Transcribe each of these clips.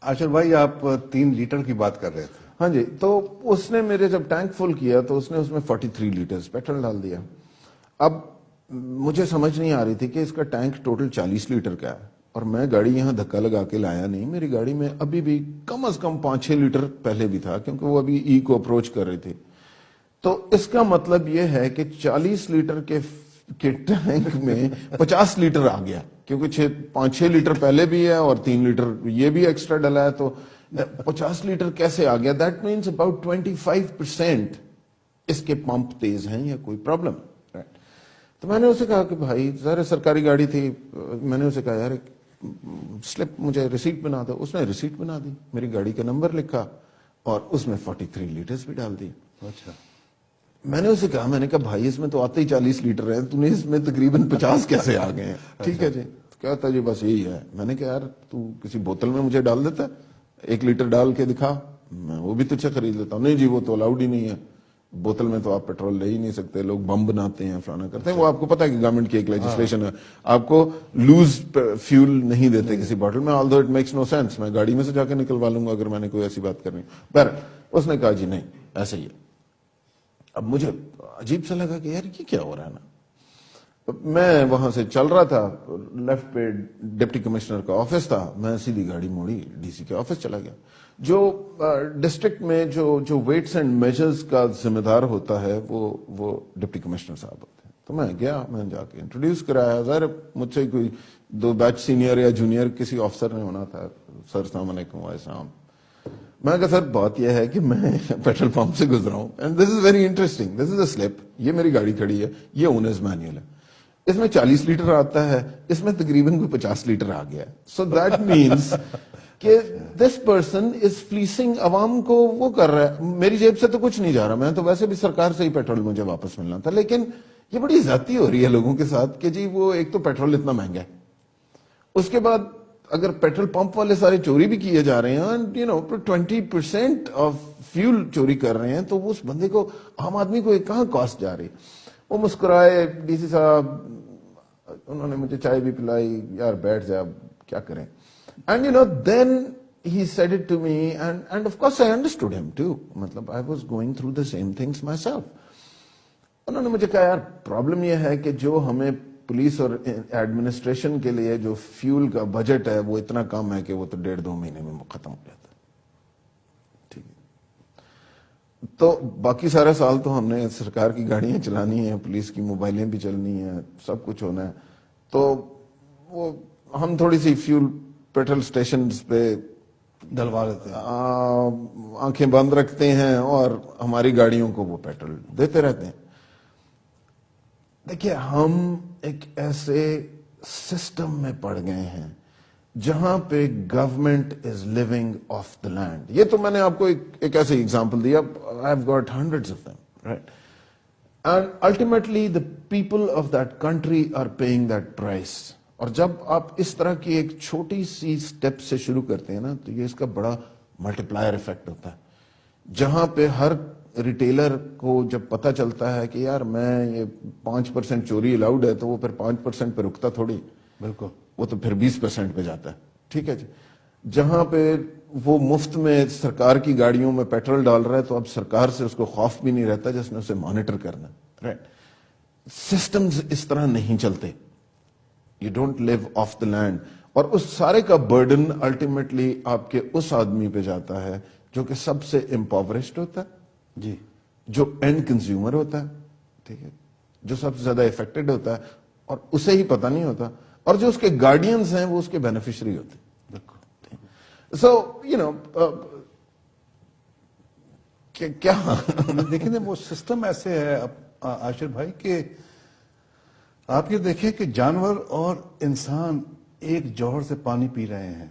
آشر بھائی آپ 3 لیٹر کی بات کر رہے تھے. ہاں جی, تو اس نے میرے جب ٹینک فل کیا تو اس نے اس میں 43 لیٹرز پیٹرول ڈال دیا. اب مجھے سمجھ نہیں آ رہی تھی کہ اس کا ٹینک ٹوٹل 40 لیٹر کا ہے, اور میں گاڑی یہاں دھکا لگا کے لایا نہیں. میری گاڑی میں ابھی بھی کم از کم 5-6 لیٹر پہلے بھی تھا, کیونکہ وہ ابھی ای کو اپروچ کر رہی تھی. تو اس کا مطلب یہ ہے کہ 40 لیٹر کے ٹینک میں 50 لیٹر آ گیا, کیونکہ 5-6 لیٹر پہلے بھی ہے اور 3 لیٹر یہ بھی ایکسٹرا ڈلا ہے, تو 50 لیٹر کیسے آ گیا؟ دیٹ مینس اباؤٹ 25% اس کے پمپ تیز ہیں یا کوئی پرابلم. تو میں نے اسے کہا کہ بھائی ذرا سرکاری گاڑی تھی, میں نے اسے کہا یار سلپ مجھے ریسیٹ بنا دو. اس نے ریسیٹ بنا دی, میری گاڑی کا نمبر لکھا اور اس میں 43 لیٹرز بھی ڈال دی. اچھا, میں نے اسے کہا, میں نے کہا بھائی اس میں تو آتے ہی 40 لیٹر ہیں, تو نے اس میں تقریباً 50 کیسے آ گئے ہیں؟ ٹھیک ہے جی, کہتا جی بس یہی ہے. میں نے کہا یار تو کسی بوتل میں مجھے ڈال دیتا, 1 لیٹر ڈال کے دکھا, میں وہ بھی تجھ سے خرید لیتا ہوں. نہیں جی وہ تو الاؤڈ ہی نہیں ہے, بوتل میں تو آپ پیٹرول لے ہی نہیں سکتے, لوگ بم بناتے ہیں فلانا کرتے ہیں. وہ آپ کو پتا ہے کہ گورنمنٹ کی ایک لیجسلیشن ہے, آپ کو لوز فیول نہیں دیتے کسی بوتل میں, آلدو اٹ میکس نو سینس. میں گاڑی میں سے جا کے نکلوا لوں گا اگر میں نے کوئی ایسی بات کرنی. پر اس نے کہا جی نہیں ایسا ہی ہے. اب مجھے عجیب سا لگا کہ یار یہ کیا ہو رہا ہے نا. میں وہاں سے چل رہا تھا, لیفٹ پہ ڈپٹی کمشنر کا آفس تھا, میں سیدھی گاڑی موڑی ڈی سی کے آفس چلا گیا. جو ڈسٹرکٹ میں جو ویٹس اینڈ میجرز کا ذمہ دار ہوتا ہے وہ ڈپٹی کمشنر صاحب ہوتے ہیں. تو میں گیا, میں جا کے انٹروڈیوس کرایا. ظاہر مجھ سے کوئی 2 بیچ سینئر یا جونیئر کسی آفسر نے ہونا تھا. سر السلام علیکم. وعلیکم السلام. میں کہا سر بات یہ ہے کہ میں پیٹرول پمپ سے گزرا ہوں, and this is very interesting, this is a slip, یہ میری گاڑی کھڑی ہے, یہ اونرز مینیول ہے, اس میں 40 لیٹر آتا ہے, اس میں تقریباً کوئی 50 لیٹر آ گیا. سو دیٹ مینس کہ دس پرسن از فلیسنگ عوام کو, وہ کر رہا ہے. میری جیب سے تو کچھ نہیں جا رہا, میں تو ویسے بھی سرکار سے ہی پیٹرول مجھے واپس ملنا تھا, لیکن یہ بڑی زیادتی ہو رہی ہے لوگوں کے ساتھ کہ جی وہ ایک تو پیٹرول اتنا مہنگا ہے, اس کے بعد اگر پیٹرول پمپ والے سارے چوری بھی کیے جا رہے ہیں, یو نو 20% آف فیول چوری کر رہے ہیں, تو اس بندے کو, عام آدمی کو کہاں کاسٹ جا رہی. وہ مسکرائے, ڈی سی صاحب انہوں نے مجھے چائے بھی پلائی, یار بیٹھ جا کیا کریں. And you know, then he said it to me, and of course I understood him too. مطلب I was going through the same things myself. انہوں نے مجھے کہا یار پرابلم یہ ہے کہ جو ہمیں پولیس اور ایڈمنسٹریشن کے لیے جو فیول کا بجٹ ہے وہ اتنا کم ہے کہ وہ تو 1.5-2 مہینے میں ختم ہو جاتا ہے. ٹھیک ہے, تو باقی سارا سال تو ہم نے سرکار کی گاڑیاں چلانی ہیں, پولیس کی موبائلیں بھی چلنی ہیں, سب کچھ ہونا ہے. تو وہ ہم تھوڑی سی فیول پیٹرول سٹیشنز پہ ڈلوا لیتے ہیں, آنکھیں بند رکھتے ہیں اور ہماری گاڑیوں کو وہ پیٹرول دیتے رہتے ہیں. دیکھیے ہم ایک ایسے سسٹم میں پڑ گئے ہیں جہاں پہ government is living off the land. یہ تو میں نے آپ کو ایک ایسی ایگزامپل دیا, I have got hundreds of them, right, and ultimately the people of that country are paying that price. اور جب آپ اس طرح کی ایک چھوٹی سی سٹیپ سے شروع کرتے ہیں نا, تو یہ اس کا بڑا ملٹی پلائر ایفیکٹ ہوتا ہے. جہاں پہ ہر ریٹیلر کو جب پتہ چلتا ہے کہ یار میں یہ 5% چوری الاؤڈ ہے, تو وہ پھر 5% پہ رکتا تھوڑی, بالکل, وہ تو پھر 20% پہ جاتا ہے. ٹھیک ہے جی. جہاں پہ وہ مفت میں سرکار کی گاڑیوں میں پیٹرول ڈال رہا ہے, تو اب سرکار سے اس کو خوف بھی نہیں رہتا جس نے اسے مانیٹر کرنا, رائٹ. سسٹمز اس طرح نہیں چلتے. You don't live off the land. اور اس سارے کا برڈن الٹیمیٹلی آپ کے اس آدمی پہ جاتا ہے جو کہ سب سے امپاورشڈ ہوتا ہے, جی, جو اینڈ کنزیومر ہوتا ہے, ٹھیک ہے, جو سب سے زیادہ افیکٹڈ ہوتا ہے اور اسے ہی پتہ نہیں ہوتا, اور جو اس کے گارڈینز ہیں وہ اس کے بینیفیشری ہوتے ہیں. بالکل. سو یو نو کیا دیکھیں وہ سسٹم ایسے ہے عاشر بھائی کہ آپ یہ دیکھیں کہ جانور اور انسان ایک جوہر سے پانی پی رہے ہیں,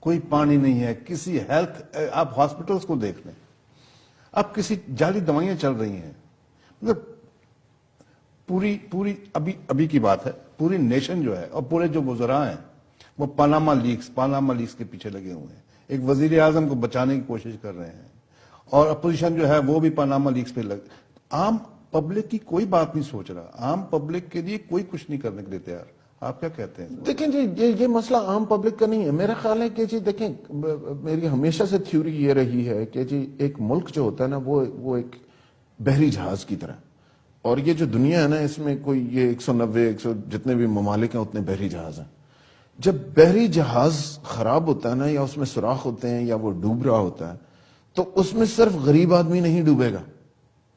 کوئی پانی نہیں ہے. کسی ہیلتھ, آپ ہاسپٹلس کو دیکھ لیں, اب کسی جعلی دوائیاں چل رہی ہیں. مطلب پوری ابھی کی بات ہے, پوری نیشن جو ہے اور پورے جو وزراء ہیں وہ پاناما لیکس کے پیچھے لگے ہوئے ہیں. ایک وزیر اعظم کو بچانے کی کوشش کر رہے ہیں, اور اپوزیشن جو ہے وہ بھی پاناما لیکس پہ عام پبلک کی کوئی بات نہیں سوچ رہا. عام پبلک کے لیے کوئی کچھ نہیں کرنے کے لیے تیار. آپ کیا کہتے ہیں؟ دیکھیں جی یہ مسئلہ عام پبلک کا نہیں ہے. میرا خیال ہے کہ جی دیکھیں میری ہمیشہ سے تھیوری یہ رہی ہے کہ جی ایک ملک جو ہوتا ہے نا وہ ایک بحری جہاز کی طرح, اور یہ جو دنیا ہے نا اس میں کوئی یہ 190 100 جتنے بھی ممالک ہیں اتنے بحری جہاز ہیں. جب بحری جہاز خراب ہوتا ہے نا, یا اس میں سوراخ ہوتے ہیں, یا وہ ڈوب رہا ہوتا ہے, تو اس میں صرف غریب آدمی نہیں ڈوبے گا,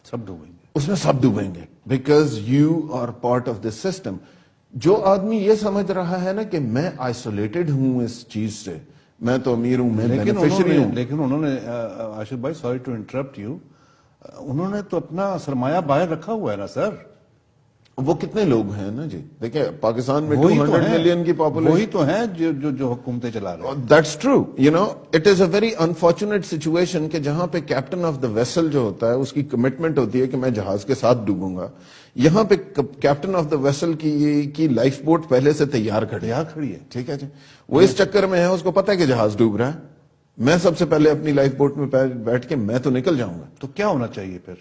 سب ڈوبیں گے, اس میں سب ڈوبیں گے, because you are part of this system. جو آدمی یہ سمجھ رہا ہے نا کہ میں آئسولیٹڈ ہوں اس چیز سے, میں تو امیر ہوں, میں بینیفیشری ہوں. لیکن انہوں نے آشف بھائی, سوری ٹو انٹرپٹ یو, انہوں نے تو اپنا سرمایہ باہر رکھا ہوا ہے نا سر. وہ کتنے لوگ ہیں نا جی, دیکھیں پاکستان میں وہی 200 تو ہیں, ملین کی پاپولیشن, وہی تو ہیں جو حکومتیں چلا رہے ہیں. That's true. You know, it is a very unfortunate situation کہ جہاں پہ کیپٹن آف دا ویسل جو ہوتا ہے اس کی کمٹمنٹ ہوتی ہے کہ میں جہاز کے ساتھ ڈوبوں گا, یہاں پہ کیپٹن آف دا ویسل کی لائف بوٹ پہلے سے تیار کھڑی ہے. ٹھیک ہے جی, وہ اس چکر میں ہے, اس کو پتا ہے کہ جہاز ڈوب رہا ہے, میں سب سے پہلے اپنی لائف بوٹ میں بیٹھ کے میں تو نکل جاؤں گا. تو کیا ہونا چاہیے پھر؟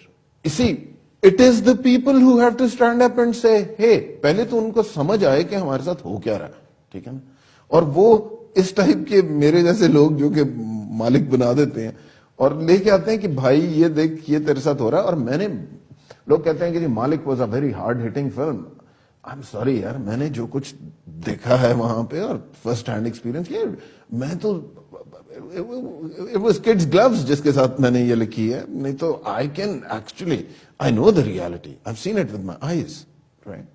اسی it is the people who have to stand up and say ہے, پہلے تو ان کو سمجھ آئے کہ ہمارے ساتھ ہو کیا رہا ہے. ٹھیک ہے نا, اور وہ اس ٹائپ کے میرے جیسے لوگ جو کہ مالک بنا دیتے ہیں اور لے کے آتے ہیں کہ بھائی یہ دیکھ یہ تیرے ساتھ ہو رہا ہے. اور میں نے, لوگ کہتے ہیں کہ جی Malik was a very hard hitting film. I am sorry یار, میں نے جو کچھ دیکھا ہے وہاں پہ اور فرسٹ ہینڈ ایکسپیرینس کیا, میں تو it was kids gloves جس کے ساتھ میں نے یہ لکھی ہے, نہیں تو I can actually, I know the reality, I've seen it with my eyes, right?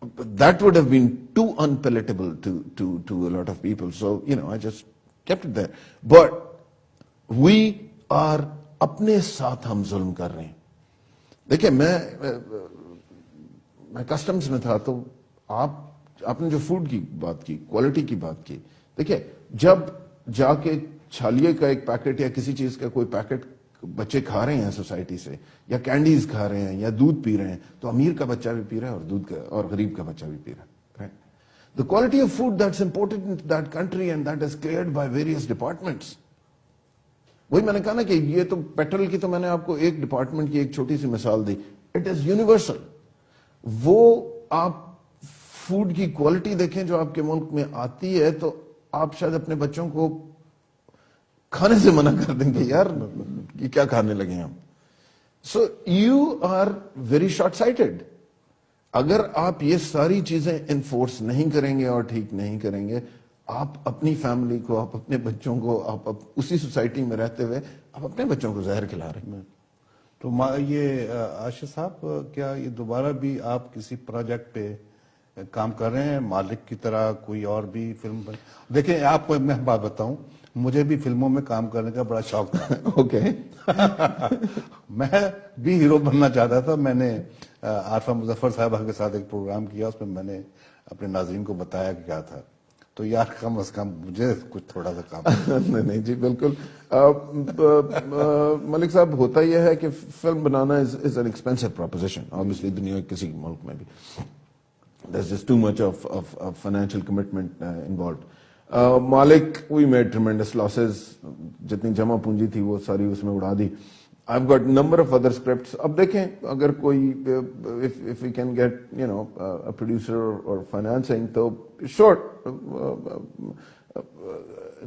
But that would have been too unpalatable to a lot of people, so you know I just kept it there. But we are اپنے ساتھ ہم ظلم کر رہے ہیں. دیکھیں میں customs میں تھا, تو آپ نے جو فوڈ کی بات کی, کوالٹی کی بات کی, دیکھیں جب جا کے چھالیے کا ایک پیکٹ یا کسی چیز کا کوئی پیکٹ بچے کھا رہے ہیں سوسائٹی سے, یا کینڈیز کھا رہے ہیں, یا دودھ پی رہے ہیں, تو امیر کا بچہ بھی پی رہا ہے اور دودھ کا, اور غریب کا بچہ بھی پی رہا ہے. The quality of food that's important in that country and that is cleared by various departments. وہی میں نے کہا نا کہ یہ تو پیٹرول کی تو میں نے آپ کو ایک ڈپارٹمنٹ کی ایک چھوٹی سی مثال دی. It is universal. وہ آپ فوڈ کی کوالٹی دیکھیں جو آپ کے ملک میں آتی ہے, تو آپ شاید اپنے بچوں کو کھانے سے منع کر دیں گے, یار یہ کیا کھانے لگے ہم. So you are very short sighted. اگر آپ یہ ساری چیزیں انفورس نہیں کریں گے اور ٹھیک نہیں کریں گے, آپ اپنی فیملی کو, آپ اپنے بچوں کو, آپ اسی سوسائٹی میں رہتے ہوئے آپ اپنے بچوں کو زہر کھلا رہے ہیں. تو یہ عاشق صاحب, کیا یہ دوبارہ بھی آپ کسی پروجیکٹ پہ کام کر رہے ہیں مالک کی طرح, کوئی اور بھی فلم پر؟ دیکھیں آپ کو میں بات بتاؤں, مجھے بھی فلموں میں کام کرنے کا بڑا شوق تھا. اوکے. میں بھی ہیرو بننا چاہتا تھا. میں نے عارفہ مظفر صاحبہ کے ساتھ ایک پروگرام کیا, اس میں میں نے اپنے ناظرین کو بتایا کہ کیا تھا. تو یار کم از کم مجھے کچھ تھوڑا سا کام. نہیں جی بالکل. ملک صاحب, ہوتا یہ ہے کہ film banana is an expensive proposition, obviously دنیا کے کسی ملک میں بھی. There's just too much of financial commitment involved. Malik, we made tremendous losses. جتنی جمع پونجی تھی وہ ساری اس میں اڑا دی. I've got number of other scripts. اب دیکھیں اگر کوئی if we can get you know a producer or financing, تو sure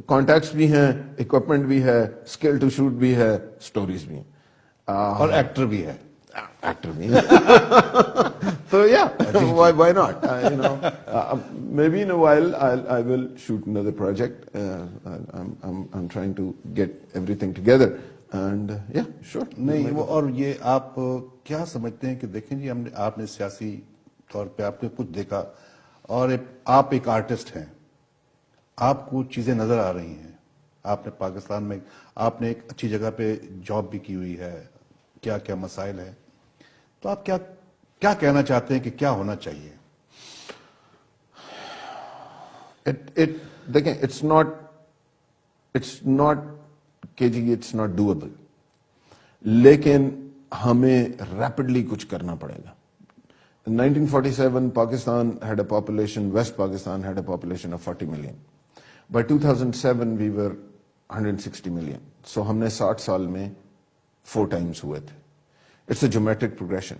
contacts بھی ہیں, equipment بھی ہے, skill to shoot بھی ہے, stories بھی ہیں, اور ایکٹر بھی ہے. actor بھی ہے. So yeah, why not? You know, maybe in a while I will shoot another project. I'm trying to get everything together, and yeah, sure. نہیں وہ, اور یہ آپ کیا سمجھتے ہیں کہ دیکھیں جی, آپ نے سیاسی طور پہ آپ نے کچھ دیکھا, اور آپ ایک آرٹسٹ ہیں, آپ کو چیزیں نظر آ رہی ہیں, آپ نے پاکستان میں آپ نے ایک اچھی جگہ پہ جاب بھی کی ہوئی ہے, کیا کیا مسائل ہیں, تو آپ کیا کہنا چاہتے ہیں کہ کیا ہونا چاہیے؟ دیکھیں اٹس ناٹ کہ جی اٹس ناٹ ڈویبل, لیکن ہمیں ریپڈلی کچھ کرنا پڑے گا. 1947 Pakistan had a population, West Pakistan had a population of 40 million. By 2007 we were 160 million. So ہم نے 60 سال میں 4 times ہوئے تھے. It's a geometric progression.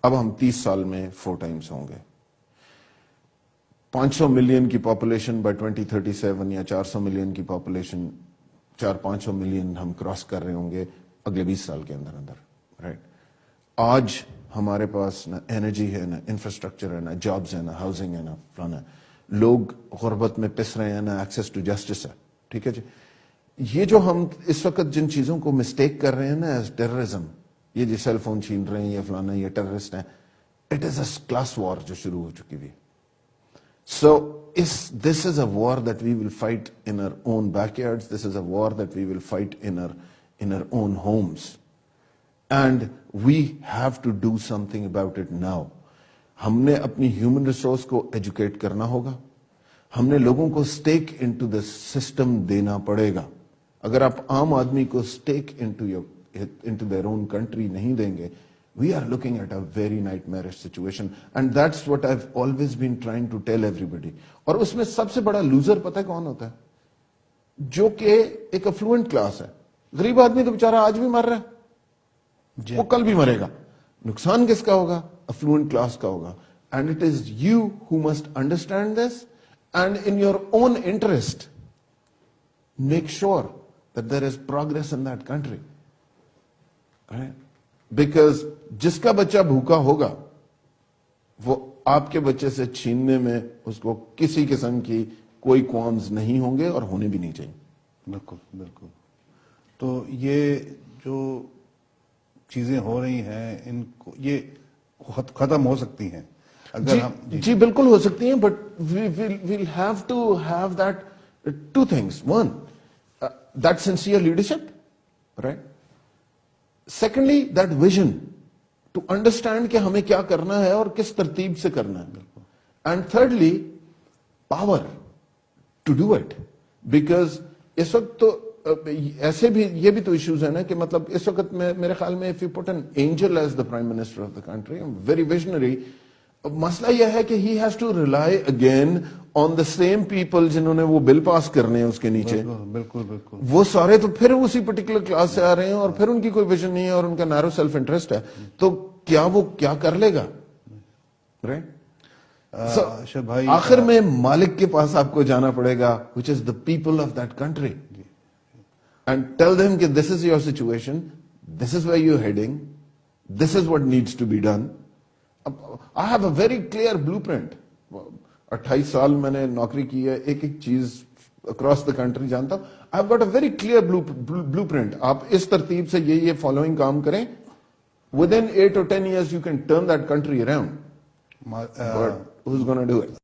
اب ہم 30 سال میں 4 times ہوں گے. 500 ملین کی پاپولیشن بائی 2037 یا 400 ملین کی پاپولیشن 400-500 ملین ہم کراس کر رہے ہوں گے اگلے 20 سال کے اندر اندر، رائٹ؟ آج ہمارے پاس نہ انرجی ہے، نہ انفراسٹرکچر ہے، نہ جابز ہے، نہ ہاؤسنگ ہے، نہ فلانا ہے. لوگ غربت میں پس رہے ہیں، نہ ایکسیس ٹو جسٹس ہے. ٹھیک ہے جی. یہ جو ہم اس وقت جن چیزوں کو مسٹیک کر رہے ہیں نا ایز ٹیررزم، یہ جو سیل فون چھین رہے ہیں، یہ فلانا، یہ ٹیررسٹ ہیں، اٹ از اے کلاس وار جو شروع ہو چکی ہوئی. So this is a war that we will fight in our own backyards. This is a war that we will fight in our own homes. And we have to do something about it now. ہم نے اپنی human resource کو educate کرنا ہوگا. ہم نے لوگوں کو اسٹیک انٹو دا سسٹم دینا پڑے گا. اگر آپ عام آدمی کو stake into their own country نہیں دیں گے، we are looking at a very nightmarish situation, and that's what I've always been trying to tell everybody. اور اس میں سب سے بڑا لوزر پتہ ہے کون ہوتا ہے؟ جو کہ ایک افلوئنٹ کلاس ہے. غریب آدمی تو بیچارہ آج بھی مر رہا ہے، وہ کل بھی مرے گا. نقصان کس کا ہوگا؟ افلوئنٹ کلاس کا ہوگا. And it is you who must understand this, and in your own interest make sure that there is progress in that country, right? Because جس کا بچہ بھوکا ہوگا وہ آپ کے بچے سے چھیننے میں اس کو کسی قسم کی کوئی کوامز نہیں ہوں گے اور ہونے بھی نہیں چاہیے. بالکل بالکل. تو یہ جو چیزیں ہو رہی ہیں ان کو یہ ختم ہو سکتی ہیں اگر ہم جی بالکل ہو سکتی ہیں، but we'll have to have that two things. One, that sincere leadership, right? Secondly, that vision to understand کہ ہمیں کیا کرنا ہے اور کس ترتیب سے کرنا ہے. And thirdly, power to do it. Because اس وقت تو ایسے بھی یہ بھی تو ایشوز ہیں نا کہ مطلب اس وقت میں میرے خیال میں if you put an angel as the prime minister of the country, very visionary. مسئلہ یہ ہے کہ he has to rely again on the same people جنہوں نے وہ بل پاس کرنے ہیں اس کے نیچے. بالکل بالکل. وہ سارے تو پھر اسی پرٹیکولر کلاس سے آ رہے ہیں اور پھر ان کی کوئی ویژن نہیں ہے اور ان کا نیرو سیلف انٹرسٹ ہے. تو کیا وہ کیا کر لے گا؟ ارشد بھائی آخر میں مالک کے پاس آپ کو جانا پڑے گا, which is the people of that country, and tell them کہ this is your situation, this is where you're heading, this is what needs to be done. I have a very clear blueprint. 28 سال میں نے نوکری کی ہے, ایک ایک چیز across the country جانتا ہوں. I've got a very clear blueprint. آپ اس ترتیب سے یہ following کام کریں, within 8 or 10 years you can turn that country around. But who's going to do it?